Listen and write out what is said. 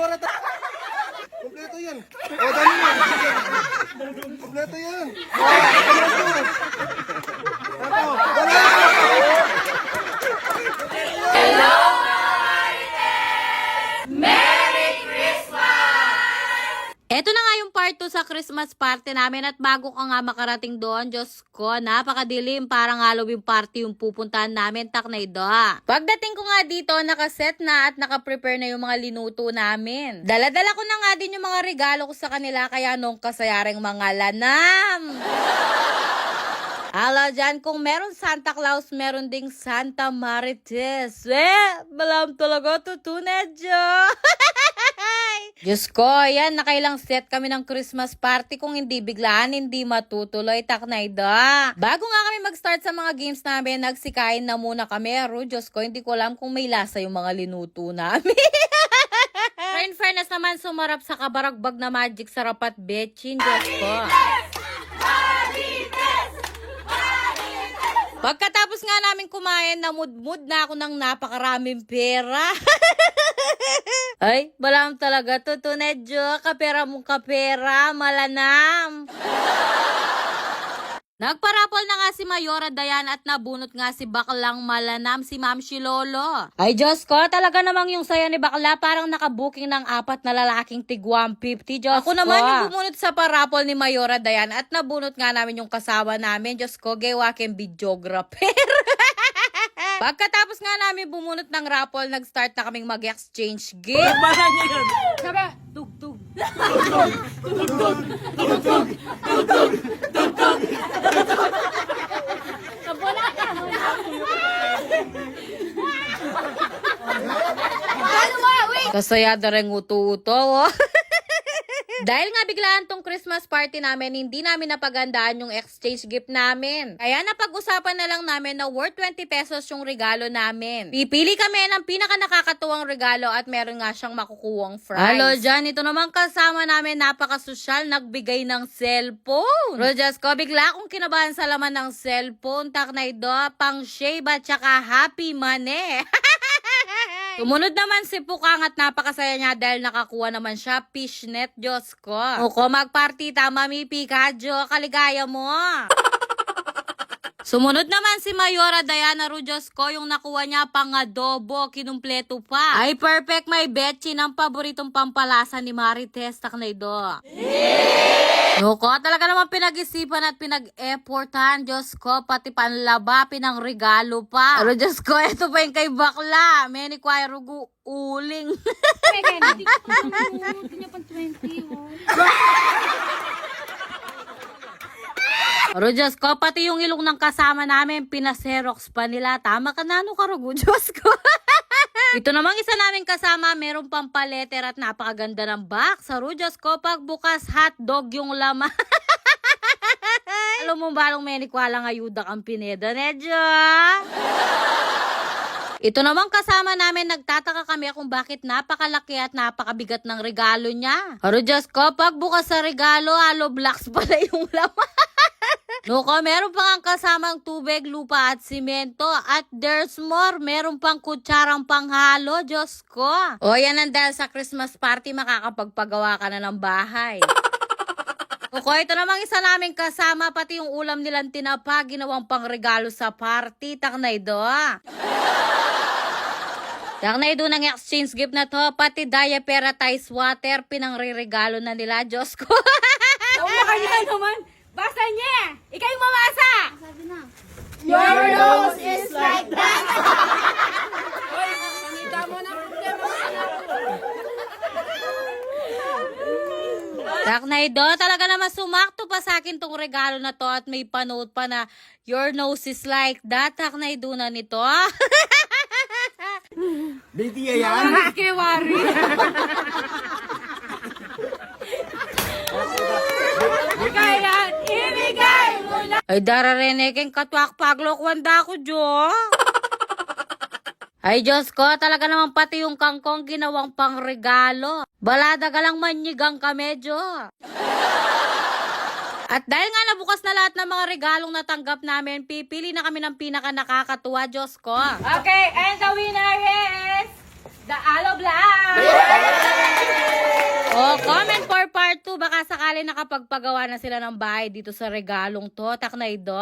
Marata. Kompleto yan. O, dami yan. Kompleto yan. Kompleto. Ito. Wala. Eto na nga yung part 2 sa Christmas party namin at bago ka nga makarating doon, Diyos ko, napakadilim, parang Halloween party yung pupuntahan namin, taknay do. Pagdating ko nga dito, nakaset na at nakaprepare na yung mga linuto namin. Dala-dala ko na nga din yung mga regalo ko sa kanila, kaya nung kasayaring mga lanam. Ala dyan, kung meron Santa Claus, meron ding Santa Marites. Balam talaga tutunedyo. Diyos ko, yan, nakailang set kami ng Christmas party. Kung hindi biglaan, hindi matutuloy, taknay da. Bago nga kami mag-start sa mga games namin, nagsikain na muna kami. Diyos ko, hindi ko alam kung may lasa yung mga linuto namin. Pero in fairness naman, sumarap sa kabaragbag na magic sarap at betchin, Diyos ko. Pagkatapos nga namin kumain, namudmud na ako ng napakaraming pera. Ay, balam talaga to, tunedyo. Kapera mong kapera, malanam. Nagparapol na nga si Mayora Dayan at nabunot nga si Baklang Malanam, si Ma'am Shilolo. Ay, Diyos ko, talaga namang yung saya ni Bakla parang nakabuking ng 4 na lalaking tig 150, Diyos ko. Ako naman yung bumunot sa parapol ni Mayora Dayan at nabunot nga namin yung kasama namin, Diyos ko, gewaking videographer. Pagkatapos nga namin bumunot ng raffle, nag-start na kaming mag-exchange gift. Sabi, tug-tug. Kasayada rin uto-uto. Dahil nga biglaan tong Christmas party namin, hindi namin napagandaan yung exchange gift namin. Kaya napag-usapan na lang namin na worth 20 pesos yung regalo namin. Pipili kami ng pinaka nakakatuwang regalo at meron nga siyang makukuwang prize. Hello dyan, ito naman kasama namin, napaka-sosyal, nagbigay ng cellphone. Rojas ko, bigla akong kinabahan sa laman ng cellphone, taknay do, pang shave at saka happy money. Sumunod naman si Pukang at napakasaya niya dahil nakakuha naman siya fishnet, Diyos ko. Uko, magparty tama, mi Pikachu, kaligaya mo. Sumunod naman si Mayora Diana Diyos ko, yung nakuha niya pang adobo, kinumpleto pa. Ay, perfect, may betchin ang paboritong pampalasa ni Marites, taknay do. Nuko, talaga naman pinag-isipan at pinag-effortan, Diyos ko, pati panlaba, pinang regalo pa. Pero Diyos ko, ito pa yung kay Bakla. Many choir rugu uling. Hindi niya pang 20, oh. Pero Diyos ko, pati yung ilong ng kasama namin, pinaserox pa nila. Tama ka na, ano karugo, Diyos ko. Ito namang isa naming kasama, meron pang paletter at napakaganda ng box. Sa Diyos ko, pagbukas, hotdog yung laman. Alam mo balong menikwalang ayuda kang pineda, Nedyo. Ito namang kasama namin, nagtataka kami kung bakit napakalaki at napakabigat ng regalo niya. Pero Diyos ko, pagbukas sa regalo, hollow blocks pala yung laman. Nuko, meron pang kasamang tubig, lupa at simento. At there's more, meron pang kutsarang panghalo, Diyos ko. O yan ang dahil sa Christmas party, makakapagpagawa ka na ng bahay. Nuko, ito namang isa naming kasama, pati yung ulam nilang tinapa, ginawang pang regalo sa party, taknay do. Taknay do ng exchange gift na to, pati diaper at ice water, pinangre-regalo na nila, Diyos ko. Baka niya naman. Basa niya! Ikaw yung mamasa! Sabi na. Your nose is like that. Hoy, pangita mo na. Taknay do, talaga naman sumakto pa sa akin tong regalo na to at may panood pa na your nose is like that. Taknay do na nito. Baby yan. Kiwari. Kaya, ibigay mo na. Ay, darareneking katwak paglok wanda ko, Jo. Ay, Diyos ko, talaga naman pati yung kangkong ginawang pang regalo. Balada ka lang manyigang kami, Jo. At dahil nga nabukas na lahat ng mga regalong natanggap namin, pipili na kami ng pinaka nakakatuwa, Diyos ko. Okay, and the winner is the Aloe Black. baka sakali nakapagpagawa na sila ng bahay dito sa regalong to, taknay do.